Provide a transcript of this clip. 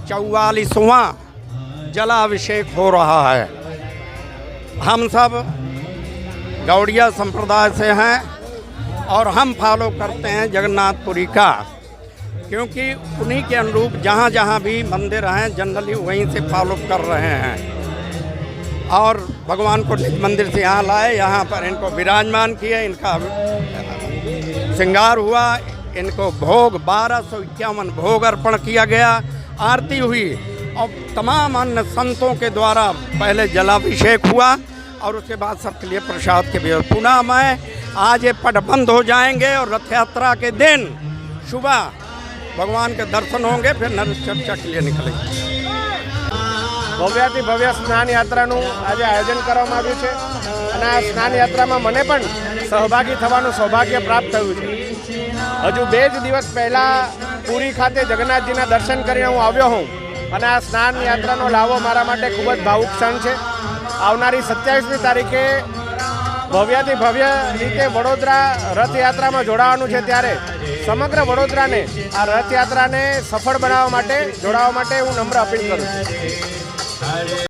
44वां जलाभिषेक हो रहा है। हम सब गौड़िया संप्रदाय से हैं और हम फॉलो करते हैं जगन्नाथपुरी का, क्योंकि उन्हीं के अनुरूप जहाँ जहाँ भी मंदिर हैं जनरली वहीं से फॉलो कर रहे हैं। और भगवान को निज मंदिर से यहाँ लाए, यहाँ पर इनको विराजमान किए, इनका श्रृंगार हुआ, इनको भोग 1251 भोग अर्पण किया गया, आरती हुई और तमाम अन्य संतों के द्वारा पहले जलाभिषेक हुआ और उसके बाद सबके लिए प्रसाद के भी। पुनः मैं आज ये पट बंद हो जाएंगे और रथ यात्रा के दिन सुबह भगवान के दर्शन होंगे, फिर नर चर्चा के लिए निकलेंगे। भव्याति भव्य स्नान यात्राનું આજે આયોજન કરવામાં આવ્યું છે અને આ સ્નાન યાત્રામાં મને પણ સહભાગી થવાનું સૌભાગ્ય પ્રાપ્ત થયું છે। હજુ 2 જ દિવસ પહેલાં પુરી ખાતે જગન્નાથજીના દર્શન કરીને હું આવ્યો હું અને આ સ્નાન યાત્રાનો લાવો મારા માટે ખૂબ જ ભાવુક ક્ષણ છે। આવનારી 27મી તારીખે ભવ્યાતિ ભવ્ય રીતે વડોદરા રથયાત્રામાં જોડાવાનું છે, ત્યારે સમગ્ર વડોદરાને આ રથયાત્રાને સફળ બનાવવા માટે જોડાવા માટે હું નમ્ર અપીલ કરું છું।